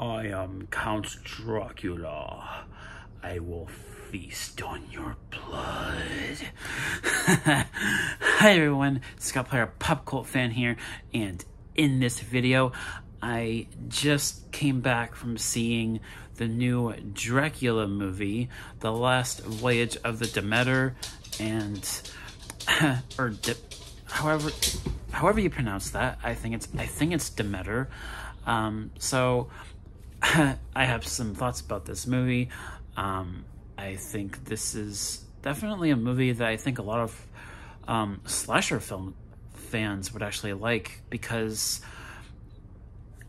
I am Count Dracula. I will feast on your blood. Hi everyone, Scott Player, pop cult fan here, and in this video, I just came back from seeing the new Dracula movie, The Last Voyage of the Demeter, and however you pronounce that. I think it's Demeter. So I have some thoughts about this movie. I think this is definitely a movie that I think a lot of slasher film fans would actually like, because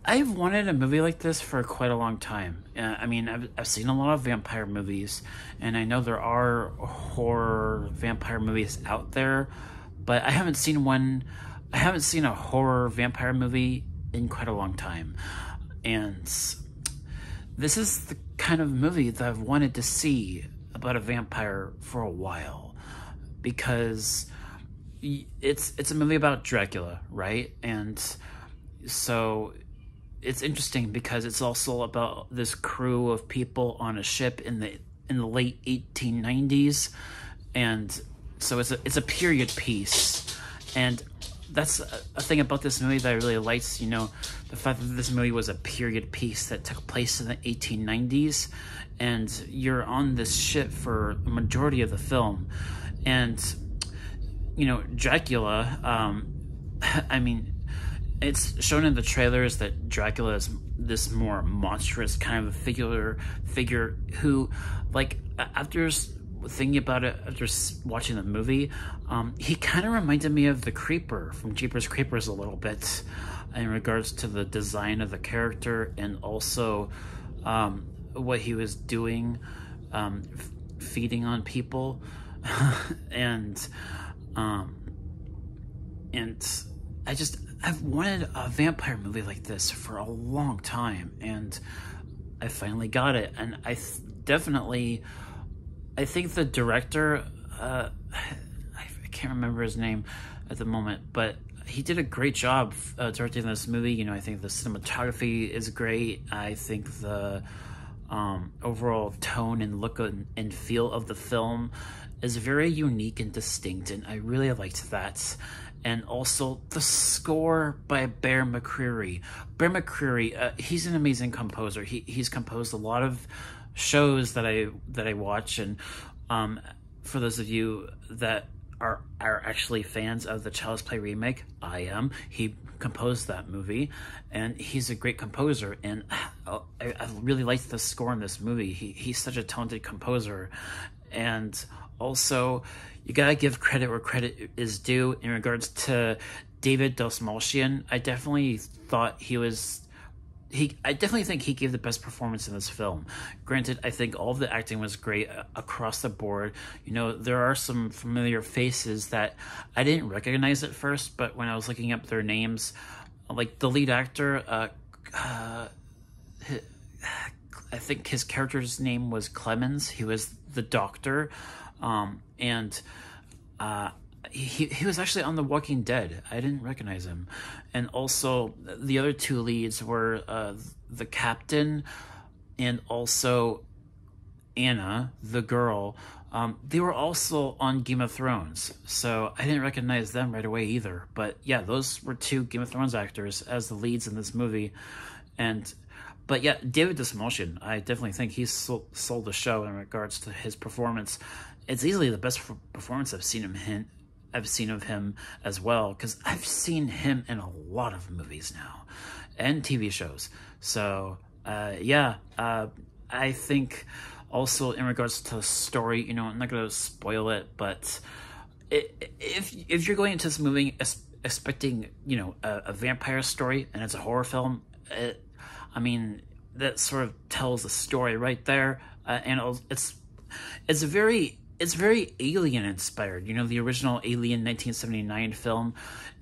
I've wanted a movie like this for quite a long time. I mean, I've seen a lot of vampire movies, and I know there are horror vampire movies out there, but I haven't seen a horror vampire movie in quite a long time. And this is the kind of movie that I've wanted to see about a vampire for a while, because it's a movie about Dracula, right? And so it's interesting because it's also about this crew of people on a ship in the late 1890s, and so it's a period piece. And that's a thing about this movie that I really liked, you know, the fact that this movie was a period piece that took place in the 1890s, and you're on this ship for a majority of the film. And, you know, Dracula, I mean, it's shown in the trailers that Dracula is this more monstrous kind of a figure who, like, after thinking about it, after watching the movie, he kind of reminded me of the Creeper from Jeepers Creepers a little bit, in regards to the design of the character, and also what he was doing, feeding on people. and I've wanted a vampire movie like this for a long time, and I finally got it. And I think the director, I can't remember his name at the moment, but he did a great job directing this movie. You know, I think the cinematography is great. I think the overall tone and look and feel of the film is very unique and distinct, and I really liked that. And also the score by Bear McCreary. Bear McCreary, he's an amazing composer. He's composed a lot of shows that I watch, and for those of you that are actually fans of the Child's Play remake, I am. He composed that movie, and he's a great composer, and I really liked the score in this movie. He's such a talented composer. And also, you gotta give credit where credit is due in regards to David Dastmalchian. I definitely think he gave the best performance in this film. Granted, I think all of the acting was great across the board. You know, there are some familiar faces that I didn't recognize at first, but when I was looking up their names, like the lead actor, I think his character's name was Clemens. He was the doctor, and he was actually on The Walking Dead. I didn't recognize him. And also, the other two leads were the captain and also Anna, the girl. They were also on Game of Thrones, so I didn't recognize them right away either. But yeah, those were two Game of Thrones actors as the leads in this movie. But yeah, David Dastmalchian, I definitely think he sold the show in regards to his performance. It's easily the best performance I've seen of him as well, because I've seen him in a lot of movies now and TV shows. So yeah, I think also in regards to the story, you know, I'm not going to spoil it, but if you're going into this movie expecting, you know, a vampire story and it's a horror film, I mean, that sort of tells the story right there. And it's very Alien inspired. You know, the original Alien 1979 film,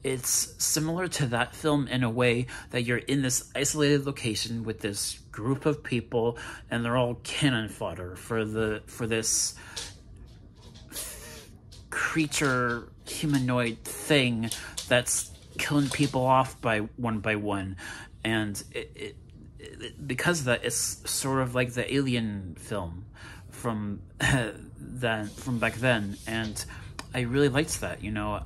it's similar to that film in a way that you're in this isolated location with this group of people, and they're all cannon fodder for this creature humanoid thing that's killing people off by one. And because of that, it's sort of like the Alien film from from back then, and I really liked that. You know,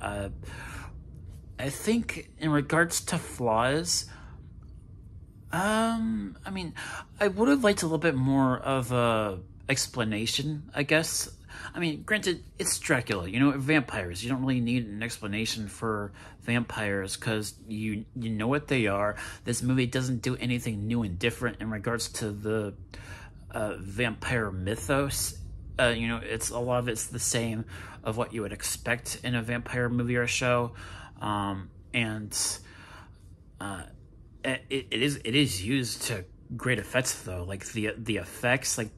I think in regards to flaws, I mean, I would have liked a little bit more of a explanation, I guess. I mean, granted, it's Dracula, you know, vampires. You don't really need an explanation for vampires because you know what they are. This movie doesn't do anything new and different in regards to the vampire mythos. You know, a lot of it's the same of what you would expect in a vampire movie or show, and it is used to great effects though. Like the effects, like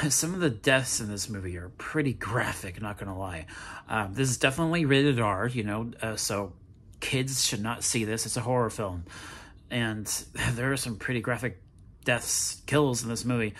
some of the deaths in this movie are pretty graphic, not gonna lie. This is definitely rated R, you know, so kids should not see this. It's a horror film, and there are some pretty graphic deaths, kills in this movie,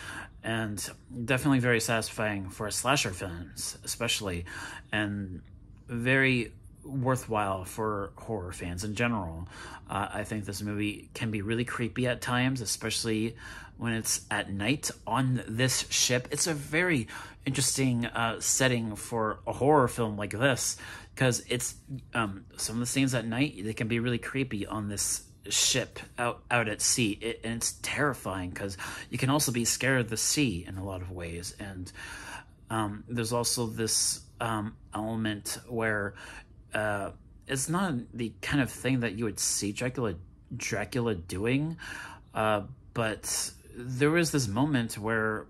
and definitely very satisfying for slasher films, especially, and very worthwhile for horror fans in general. I think this movie can be really creepy at times, especially when it's at night on this ship. It's a very interesting setting for a horror film like this, because it's some of the scenes at night, they can be really creepy on this ship out at sea, and it's terrifying because you can also be scared of the sea in a lot of ways. And there's also this element where it's not the kind of thing that you would see Dracula doing, but there was this moment where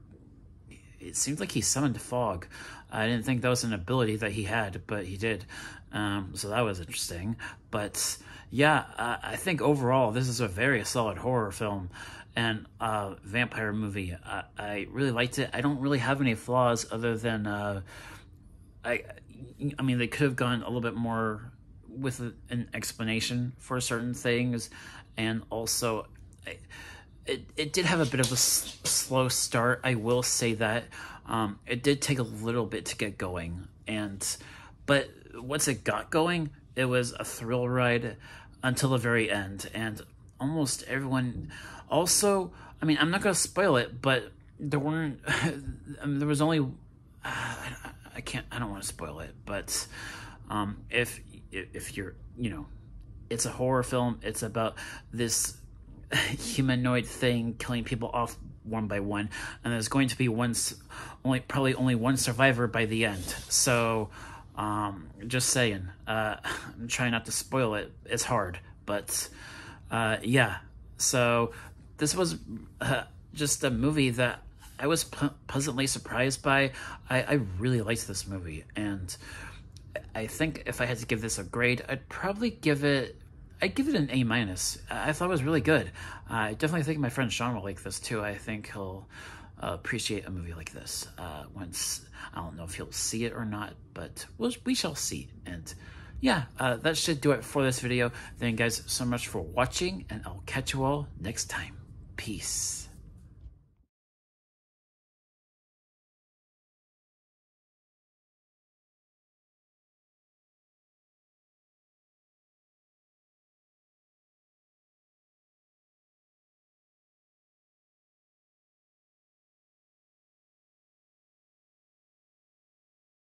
it seemed like he summoned fog. I didn't think that was an ability that he had, but he did. So that was interesting. But yeah, I think overall this is a very solid horror film and vampire movie. I really liked it. I don't really have any flaws other than I mean, they could have gone a little bit more with an explanation for certain things, and also it did have a bit of a slow start. I will say that it did take a little bit to get going, but once it got going, it was a thrill ride until the very end, and almost everyone. Also, I mean, I'm not gonna spoil it, but there weren't. There was only. I don't want to spoil it, but if you're, you know, it's a horror film. It's about this humanoid thing killing people off one by one, and there's going to be probably only one survivor by the end. So, just saying, I'm trying not to spoil it. It's hard, but yeah. So this was just a movie that I was pleasantly surprised by. I really liked this movie, and I think if I had to give this a grade, I'd give it an A-. I thought it was really good. I definitely think my friend Sean will like this too. I think he'll appreciate a movie like this once. I don't know if he'll see it or not, but we shall see. And yeah, that should do it for this video. Thank you guys so much for watching, and I'll catch you all next time. Peace.